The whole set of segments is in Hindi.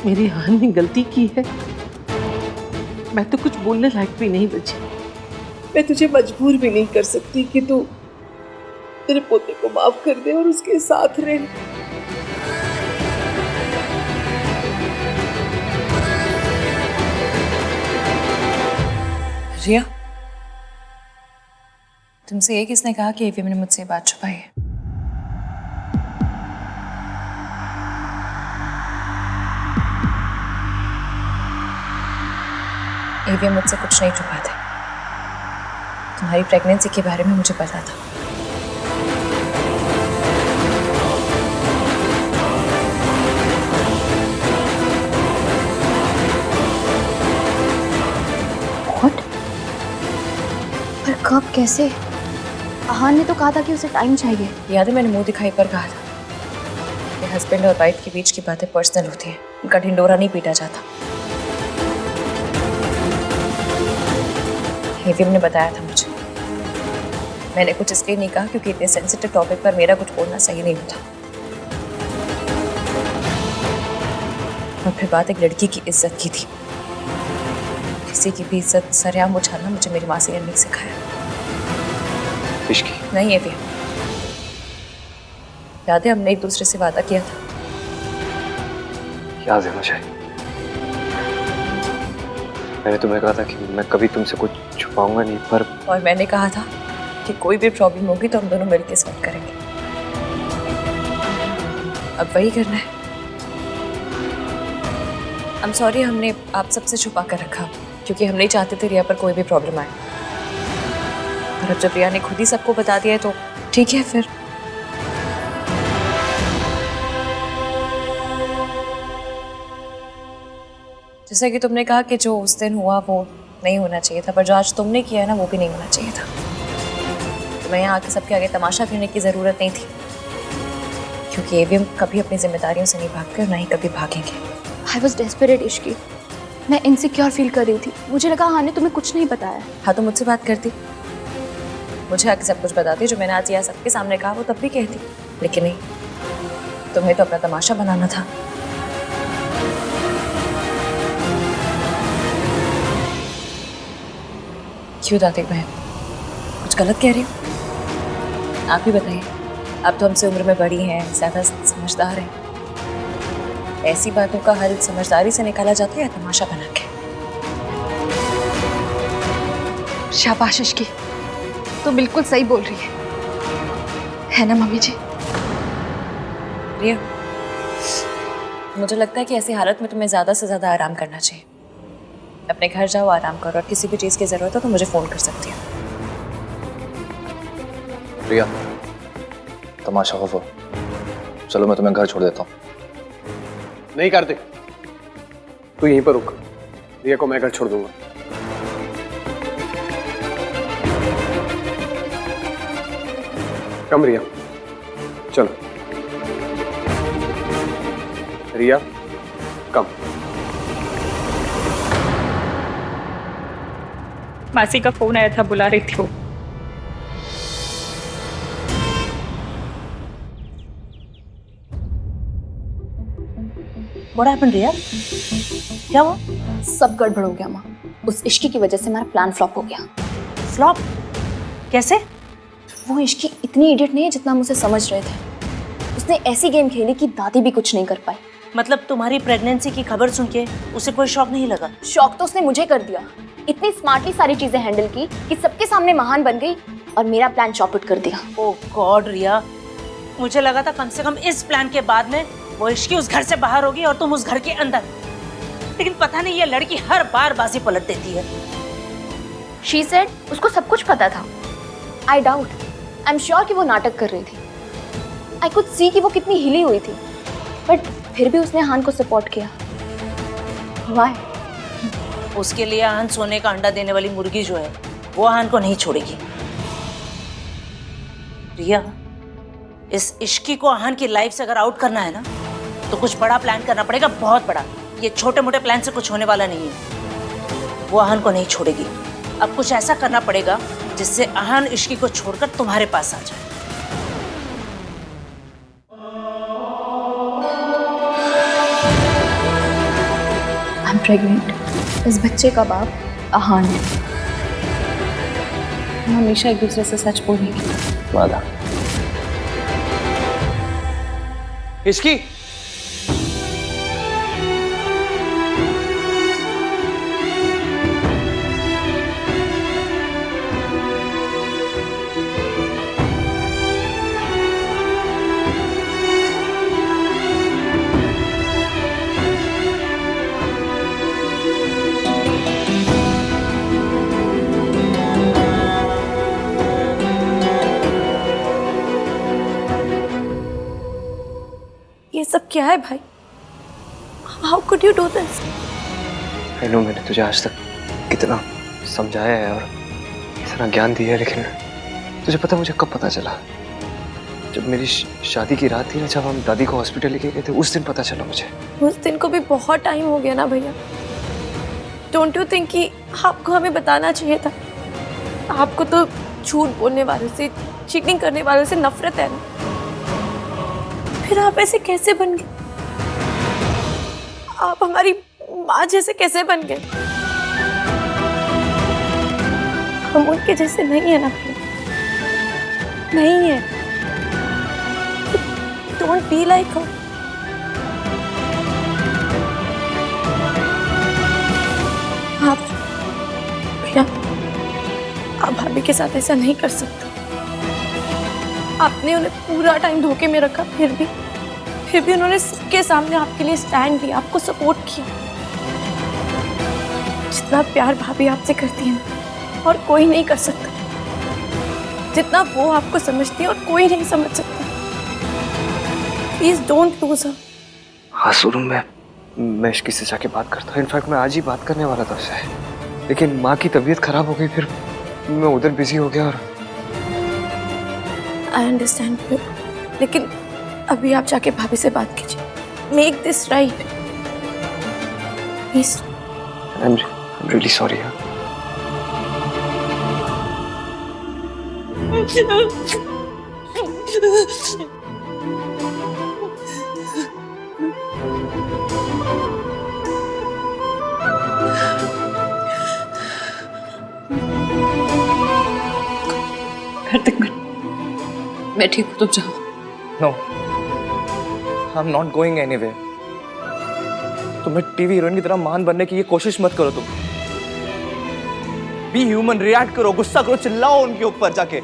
मेरी आहन ने गलती की है। मैं तो कुछ बोलने लायक भी नहीं बची। मैं तुझे मजबूर भी नहीं कर सकती कि तू तेरे पोते को माफ कर दे और उसके साथ रहे। रिया, तुमसे ये किसने कहा कि एवीएम ने मुझसे बात छुपाई है? एवीएम मुझसे कुछ नहीं छुपाते। तुम्हारी प्रेगनेंसी के बारे में मुझे पता था। What? पर कब, कैसे? आहान ने तो कहा था कि उसे टाइम चाहिए। याद है मैंने मुंह दिखाई पर कहा था कि हस्बैंड और वाइफ के बीच की बातें पर्सनल होती हैं, उनका ढिंडोरा नहीं पीटा जाता। एवीएम ने बताया था मुझे। मैंने कुछ इसलिए नहीं कहा क्योंकि इतने सेंसिटिव टॉपिक पर मेरा कुछ बोलना सही नहीं होता। और फिर बात एक लड़की की इज्जत की थी। किसी की भी इज्जत सरेआम उछालना मुझे मेरी मासी ने नहीं सिखाया। इश्की नहीं एवीएम, याद है हमने एक दूसरे से वादा किया था? याद है मुझे। मैंने तुम्हें कहा था कि मैं कभी तुमसे कुछ छुपाऊंगा नहीं, पर और मैंने कहा था कि कोई भी प्रॉब्लम होगी तो हम दोनों मिलकर सॉल्व करेंगे। अब वही करना है। I'm sorry हमने आप सबसे छुपा कर रखा क्योंकि हम नहीं चाहते थे रिया पर कोई भी प्रॉब्लम आए। और अब जब रिया ने खुद ही सबको बता दिया है तो ठीक है फिर। जैसा कि तुमने कहा कि जो उस दिन हुआ वो नहीं होना चाहिए था, पर जो आज तुमने किया है ना वो भी नहीं होना चाहिए था। तुम्हें यहाँ आके सबके आगे तमाशा करने की ज़रूरत नहीं थी क्योंकि एवीएम कभी अपनी जिम्मेदारियों से नहीं भागते और ना ही कभी भागेंगे। I was desperate Ishki. मैं इनसिक्योर फील कर रही थी। मुझे लगा आहान ने तुम्हें कुछ नहीं बताया। हाँ तो मुझसे बात करती, मुझे आके सब कुछ बताती। जो मैंने आज यहाँ सबके सामने कहा वो तब भी कहती, लेकिन नहीं, तुम्हें तो अपना तमाशा बनाना था। क्यों दादी बहन, कुछ गलत कह रही हो? आप ही बताइए। आप तो हमसे उम्र में बड़ी हैं, ज़्यादा समझदार हैं। ऐसी बातों का हल समझदारी से निकाला जाता है या तमाशा बना के? शाबाश इश्की, तो बिल्कुल सही बोल रही है ना मम्मी जी? रिया, मुझे लगता है कि ऐसी हालत में तुम्हें ज़्यादा से ज़्यादा आराम करना चाहिए। अपने घर जाओ, आराम करो, और किसी भी चीज़ की ज़रूरत हो तो मुझे फ़ोन कर सकती हो। रिया, तमाशा हो। चलो मैं तुम्हें घर छोड़ देता हूँ। नहीं कार्तिक, तू यहीं पर रुक। रिया को मैं घर छोड़ दूंगा। कम रिया, चलो। रिया कम। मासी का फोन आया था, बुला रही थी वो। What happened, रिया? क्या हुआ? सब गड़बड़ हो गया माँ। उस इश्की की वजह से हमारा प्लान फ्लॉप हो गया। फ्लॉप? कैसे? वो इश्की इतनी इडियट नहीं है जितना हम उसे समझ रहे थे। उसने ऐसी गेम खेली कि दादी भी कुछ नहीं कर पाई। मतलब तुम्हारी प्रेगनेंसी की खबर सुन के उसे कोई शौक नहीं लगा? शौक तो उसने मुझे कर दिया। इतनी स्मार्टली सारी चीजें हैंडल की कि सबके सामने महान बन गई और मेरा प्लान चौपट कर दिया। ओह गॉड रिया, मुझे लगा था कम से कम इस प्लान के बाद में वो इश्की उस घर से बाहर होगी और तुम उस घर के अंदर। लेकिन पता नहीं ये लड़की हर बार बाजी पलट देती है। She said उसको सब कुछ पता था। I doubt, I'm sure कि वो नाटक कर रही थी। I could see कि वो कितनी हिली हुई थी, बट फिर भी उसने आहान को सपोर्ट किया। Why? उसके लिए आहान सोने का अंडा देने वाली मुर्गी जो है वो आहान को नहीं छोड़ेगी। रिया, इस इश्की को आहान की लाइफ से अगर आउट करना है ना तो कुछ बड़ा प्लान करना पड़ेगा, बहुत बड़ा। ये छोटे मोटे प्लान से कुछ होने वाला नहीं है। वो आहान को नहीं छोड़ेगी। अब कुछ ऐसा करना पड़ेगा जिससे आहान इश्की को छोड़कर तुम्हारे पास आ जाए। प्रेग्नेंट। इस बच्चे का बाप आहान है। हम हमेशा एक दूसरे से सच बोलेंगे। वादा। इश्की, ये सब क्या है भाई? How could you do this? I know, मैंने तुझे आज तक कितना समझाया है और इतना ज्ञान दिया है, लेकिन तुझे पता मुझे कब पता चला? जब मेरी शादी की रात थी ना, जब हम दादी को हॉस्पिटल लेके गए थे, उस दिन पता चला मुझे। उस दिन को भी बहुत टाइम हो गया ना भैया। डोंट यू थिंक कि आपको हमें बताना चाहिए था? आपको तो झूठ बोलने वालों से, चीटिंग करने वालों से नफरत है ना, फिर आप ऐसे कैसे बन गए? आप हमारी माँ जैसे कैसे बन गए? हम उनके जैसे नहीं है ना भैया, नहीं है। डोंट बी लाइक हर। आप भैया, आप भाभी के साथ ऐसा नहीं कर सकते। आपने उन्हें पूरा टाइम धोखे में रखा, फिर भी उन्होंने सबके सामने आपके लिए स्टैंड लिया, आपको सपोर्ट किया। जितना प्यार भाभी आपसे करती है ना, और कोई नहीं कर सकता। जितना वो आपको समझती है और कोई नहीं समझ सकता। Please don't lose her. हाँ सुनो, मैं इसकी से जाके बात करता हूँ। इनफैक्ट मैं आज ही बात करने वाला था उससे, लेकिन माँ की तबीयत खराब हो गई, फिर मैं उधर बिजी हो गया। और आई अंडरस्टैंड, लेकिन अभी आप जाके भाभी से बात कीजिए। Make this right please. I am really sorry. मैं ठीक हूँ, तुम जाओ। No, I'm not going anywhere. तुम्हें टीवी हीरोइन की तरह महान बनने की ये कोशिश मत करो। तुम बी ह्यूमन, रिएक्ट करो, गुस्सा करो, चिल्लाओ उनके ऊपर जाके।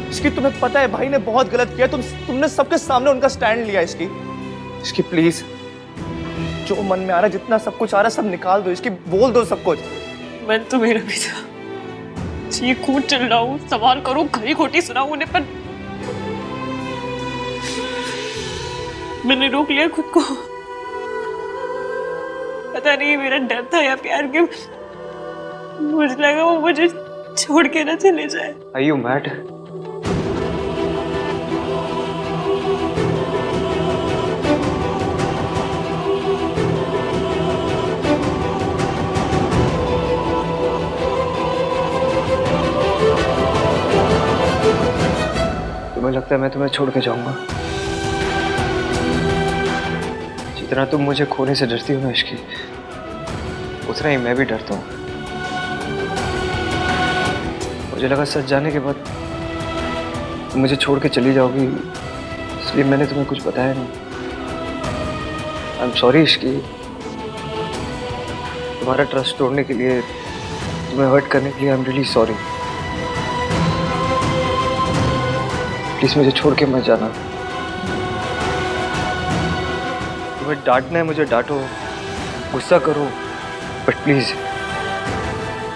इसकी तुम्हें पता है भाई ने बहुत गलत किया, तुमने सबके सामने उनका स्टैंड लिया। इसकी प्लीज, जो मन में आ रहा है, जितना सब कुछ आ रहा है, सब निकाल दो। इसकी बोल दो सब कुछ। मन तो मेरा भी था, चीखूं चिल्लाऊं, सवाल करूं, खरी खोटी सुनाऊं उन्हें, पर मैंने रोक लिया खुद को। पता नहीं मेरा डर था या प्यार के, मुझे लगा वो मुझे छोड़ के ना चले जाए। Are you mad? तुम्हें लगता है मैं तुम्हें छोड़ के जाऊंगा? जितना तुम मुझे खोने से डरती हो ना इश्की, उतना ही मैं भी डरता हूँ। मुझे लगा सच जाने के बाद तुम मुझे छोड़ के चली जाओगी, इसलिए मैंने तुम्हें कुछ बताया नहीं। आई एम सॉरी इश्की, तुम्हारा ट्रस्ट तोड़ने के लिए, तुम्हें हर्ट करने के लिए I am really sorry. Please मुझे छोड़ के मत जाना। तुम्हें डांटना है मुझे डांटो, गुस्सा करो, बट प्लीज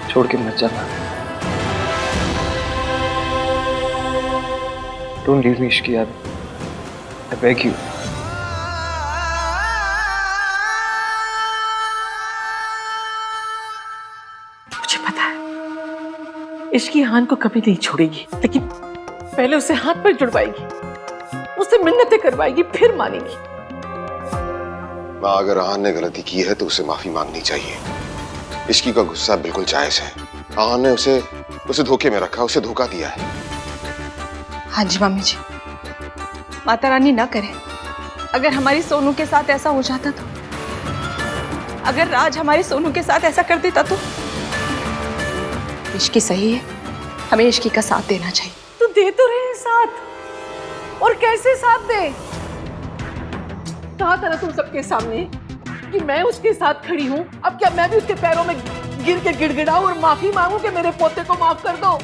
छोड़ के मत जाना। Don't leave me Ishki, I beg you. मुझे पता है इश्की हान को कभी नहीं छोड़ेगी, लेकिन पहले उसे हाथ पर जुड़वाएगी, उससे मिन्नतें करवाएगी, फिर मानेगी। माँ, अगर आहान ने गलती की है तो उसे माफी मांगनी चाहिए। इश्की का गुस्सा बिल्कुल जायज है। आहान ने उसे धोखे में रखा, उसे धोखा दिया है। हाँ जी मम्मी जी, माता रानी ना करे, अगर हमारी सोनू के साथ ऐसा हो जाता तो अगर राज हमारे सोनू के साथ ऐसा कर देता तो? इश्की सही है, हमें इश्की का साथ देना चाहिए। तो दे तो रहे हैं साथ, और कैसे साथ दे? कहा था ना तुम सबके सामने कि मैं उसके साथ खड़ी हूँ। अब क्या मैं भी उसके पैरों में गिर के गिड़गिड़ाऊं और माफी मांगू कि मेरे पोते को माफ कर दो?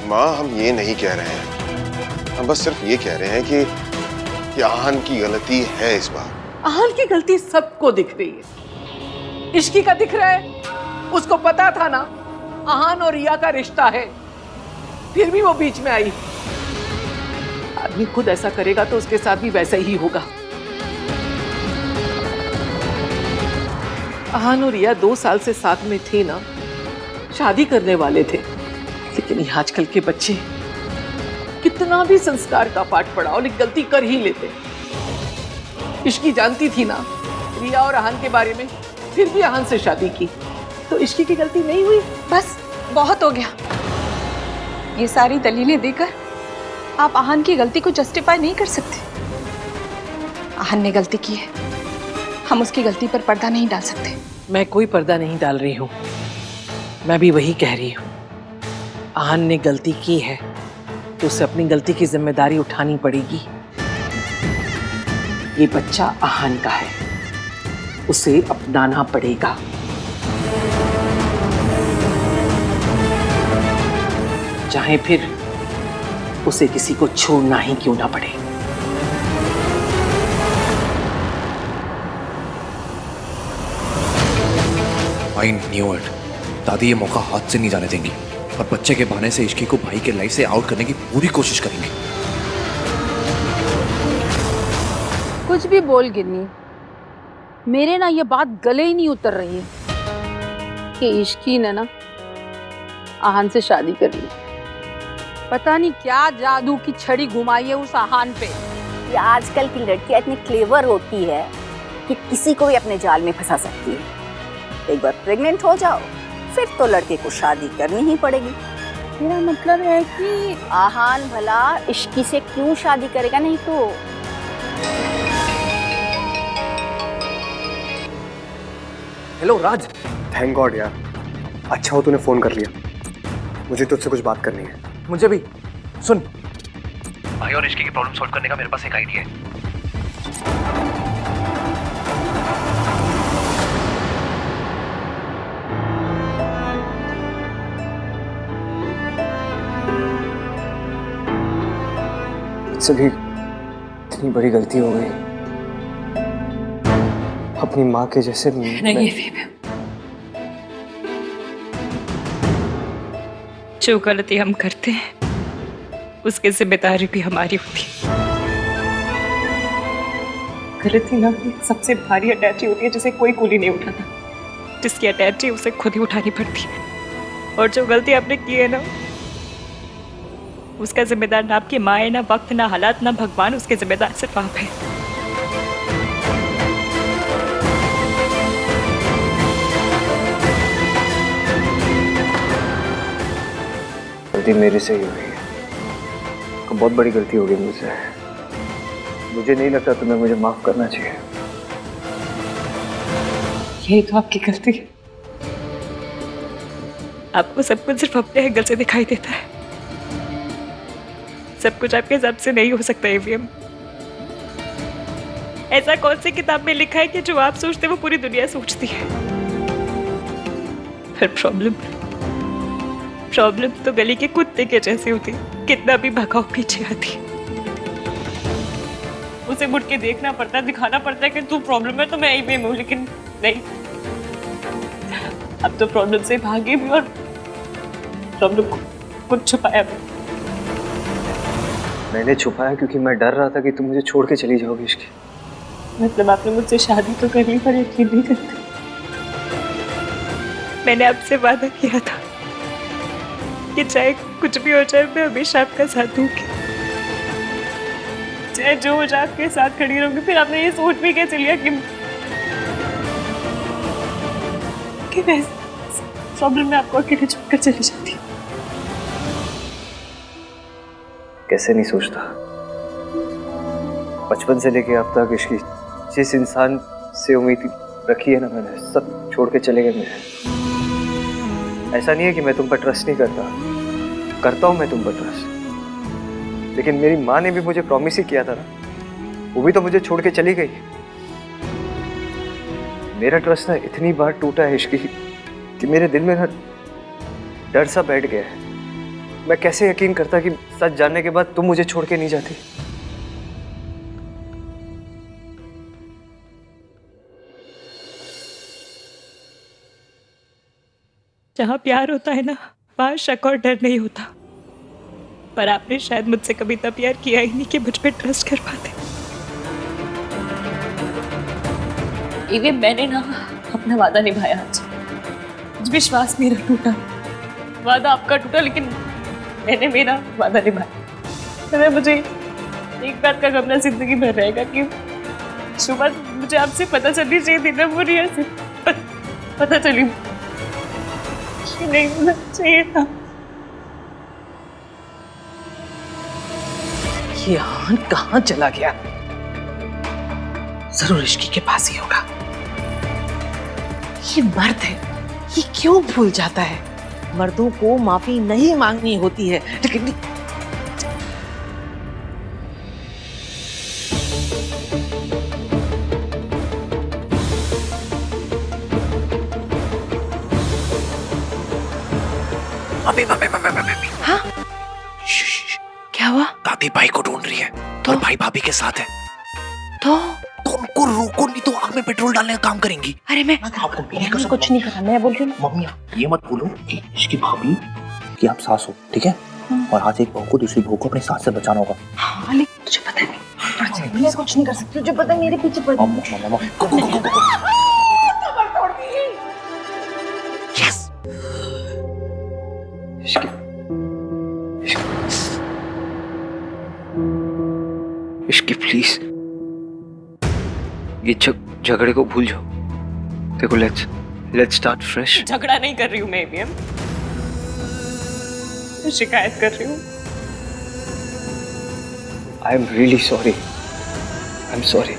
माँ, हम ये नहीं कह रहे हैं, हम बस सिर्फ ये कह रहे हैं कि आहन की गलती है इस बार। आहन की गलती सबको दिख रही है, इश्की का दिख रहा है। उसको पता था ना आहन और रिया का रिश्ता है, फिर भी वो बीच में आई। आदमी खुद ऐसा करेगा तो उसके साथ भी वैसा ही होगा। आहन और रिया 2 साल से साथ में थे ना, शादी करने वाले थे, लेकिन ये आजकल के बच्चे कितना भी संस्कार का पाठ पढ़ाओ लेकिन गलती कर ही लेते। इश्की जानती थी ना रिया और आहन के बारे में, फिर भी आहन से शादी की, तो इश्की की गलती नहीं हुई? बस बहुत हो गया। ये सारी दलीलें देकर आप आहन की गलती को जस्टिफाई नहीं कर सकते। आहन ने गलती की है, हम उसकी गलती पर पर्दा नहीं डाल सकते। मैं कोई पर्दा नहीं डाल रही हूँ, मैं भी वही कह रही हूँ। आहन ने गलती की है तो उसे अपनी गलती की जिम्मेदारी उठानी पड़ेगी। ये बच्चा आहन का है, उसे अपनाना पड़ेगा। चाहे फिर उसे किसी को छोड़ना ही क्यों ना पड़े। I knew it. दादी ये मौका हाथ से नहीं जाने देंगी और बच्चे के बहाने से इश्की को भाई के लाइफ से आउट करने की पूरी कोशिश करेंगे। कुछ भी बोल गिन्नी, मेरे ना ये बात गले ही नहीं उतर रही है कि इश्की ने ना आहन से शादी कर ली। पता नहीं क्या जादू की छड़ी घुमाई है उस आहन पे। ये आजकल की लड़कियां इतनी क्लेवर होती है कि किसी को भी अपने जाल में फंसा सकती है। एक बार प्रेग्नेंट हो जाओ फिर तो लड़के को शादी करनी ही पड़ेगी। मेरा मतलब है कि आहन भला इश्की से क्यों शादी करेगा? नहीं तो हेलो राज, थैंक गॉड यार, अच्छा हो तूने फोन कर लिया। मुझे तुझसे कुछ बात करनी है। मुझे भी। सुन, भाई और इश्की की प्रॉब्लम सॉल्व करने का मेरे पास एक आइडिया है। मुझसे भी इतनी बड़ी गलती हो गई, अपनी माँ के जैसे। नहीं जो गलती हम करते हैं उसकी जिम्मेदारी भी हमारी होती है। गलती ना सबसे भारी अटैची होती है जिसे कोई कूली नहीं उठाता, जिसकी अटैची उसे खुद ही उठानी पड़ती है। और जो गलती आपने की है ना, उसका जिम्मेदार ना आपकी माँ है, ना वक्त, ना हालात, ना भगवान। उसके जिम्मेदार सिर्फ आप है। गलती मेरे से ही हुई है, बहुत बड़ी गलती हो गई मुझसे। मुझे नहीं लगता तुम्हें मुझे माफ करना चाहिए। यही तो आपकी गलती है, आपको सब कुछ सिर्फ अपने एंगल से दिखाई देता है। सब कुछ आपके हिसाब से नहीं हो सकता एवीएम। ऐसा कौन सी किताब में लिखा है कि जो आप सोचते वो पूरी दुनिया सोचती है? पर प्रॉब्लम तो गली के कुत्ते के जैसे होती, कितना भी भगाओ पीछे आती। उसे मुड़ के देखना पड़ता है, दिखाना पड़ता है कि तू प्रॉब्लम है तो मैं एवीएम हूँ, लेकिन नहीं, अब तो प्रॉब्लम से भागे भी और प्रॉब्लम को कुछ छुपाया भी। मैंने छुपाया क्योंकि मैं डर रहा था कि तुम मुझे छोड़ के चली जाओगी इश्की। मतलब आपने मुझसे शादी तो कर ली पर यकीन नहीं करते। मैंने आपसे वादा किया था कि चाहे कुछ भी हो जाए मैं हमेशा आपका साथ दूंगी, चाहे जो हो जाए आपके साथ खड़ी रहूंगी। फिर आपने ये सोच भी कैसे लिया कि मैं प्रॉब्लम में आपको अकेले छोड़कर चली जाती? कैसे नहीं सोचता। बचपन से लेके अब तक इश्की जिस इंसान से उम्मीद थी रखी है ना मैंने, सब छोड़ के चले गए मेरे। ऐसा नहीं है कि मैं तुम पर ट्रस्ट नहीं करता हूँ मैं तुम पर ट्रस्ट, लेकिन मेरी माँ ने भी मुझे प्रॉमिस ही किया था ना, वो भी तो मुझे छोड़ के चली गई। मेरा ट्रस्ट ना इतनी बार टूटा है इश्की कि मेरे दिल में ना डर सा बैठ गया है। मैं कैसे यकीन करता कि सच जानने के बाद तुम मुझे छोड़ के नहीं जाती। जहाँ प्यार होता है ना, वहाँ शक और डर नहीं होता। पर आपने शायद मुझसे कभी इतना प्यार किया ही नहीं कि मुझ पे ट्रस्ट कर पाते। ये मैंने ना अपना वादा निभाया आज विश्वास मेरा टूटा, वादा आपका टूटा, लेकिन मैंने मेरा वादा निभाया। तो मुझे एक बात का गम जिंदगी भर रहेगा कि सुबह मुझे आपसे पता चलनी चाहिए थी ना, वो रिया से पता चली नहीं होना चाहिए था। ये आहान कहाँ चला गया? जरूर इश्की के पास ही होगा। ये मर्द है, ये क्यों भूल जाता है? मर्दों को माफी नहीं मांगनी होती है, लेकिन हाँ? क्या हुआ? दादी भाई को ढूंढ रही है और भाई भाभी के साथ है। तो उनको रोको, नहीं तो आग में पेट्रोल डालने का काम करेंगी। अरे मैं कुछ नहीं करा, मैं बोल रही हूँ। मम्मी ये मत बोलो कि इसकी भाभी कि आप सास हो, ठीक है? और आज एक बहू को दूसरी बहू को अपनी सास से बचाना होगा। हाँ, लेकिन तुझे पता नहीं, मैं कुछ नहीं कर सकती। तुझे पता है मेरे पीछे पड़ इश्की प्लीज ये झगड़े को भूल जाओ। देखो लेट्स स्टार्ट फ्रेश। झगड़ा नहीं कर रही हूँ मैं भी, शिकायत कर रही हूँ। I am really sorry, I am sorry.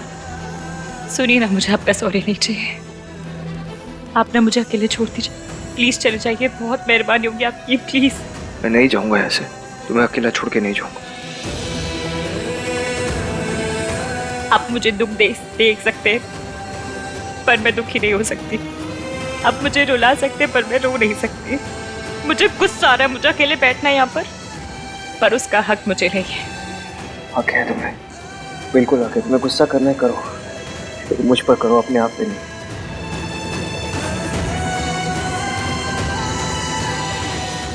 सुनिए ना, मुझे आपका सॉरी नहीं चाहिए। आप ना मुझे अकेले छोड़ दीजिए, प्लीज चले जाइए, बहुत मेहरबानी होगी आपकी, प्लीज। मैं नहीं जाऊंगा ऐसे, तुम्हें अकेला छोड़ के नहीं जाऊंगा। आप मुझे दुख देख सकते हैं पर मैं दुखी नहीं हो सकती। आप मुझे रुला सकते पर मैं रो नहीं सकती। मुझे गुस्सा आ रहा है, मुझे अकेले बैठना है यहाँ पर उसका हक मुझे नहीं है। हक है तुम्हें, बिल्कुल हक है। तुम्हें गुस्सा करना है करो, लेकिन मुझ पर करो, अपने आप पे नहीं।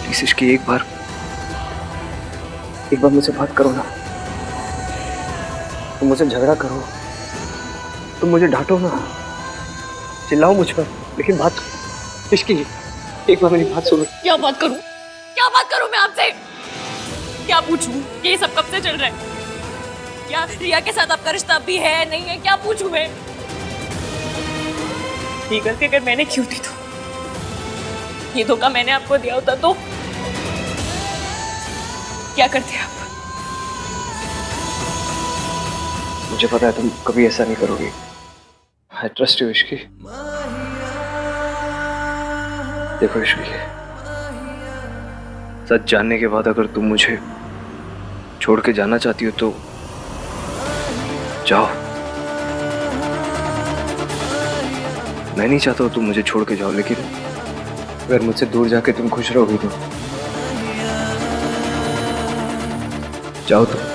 प्लीज इसकी एक बार मुझसे बात करो ना। तुम मुझसे झगड़ा करो, तुम मुझे डांटो ना, चिल्लाओ मुझ पर, लेकिन बात इसकी एक बार मेरी बात सुनो। क्या बात करूं मैं आपसे? क्या पूछूं? ये सब कब से चल रहा है? क्या रिया के साथ आपका रिश्ता भी है नहीं है? क्या पूछूं मैं? ये गलती अगर मैंने क्यों दी, तो ये धोखा मैंने आपको दिया होता तो क्या करते आप? मुझे पता है तुम कभी ऐसा नहीं करोगी। I trust you Ishki. देखो इश्की, सच जानने के बाद अगर तुम मुझे छोड़ के जाना चाहती हो तो जाओ। मैं नहीं चाहता तुम मुझे छोड़ के जाओ, लेकिन अगर मुझसे दूर जाके तुम खुश रहोगी तो जाओ तुम।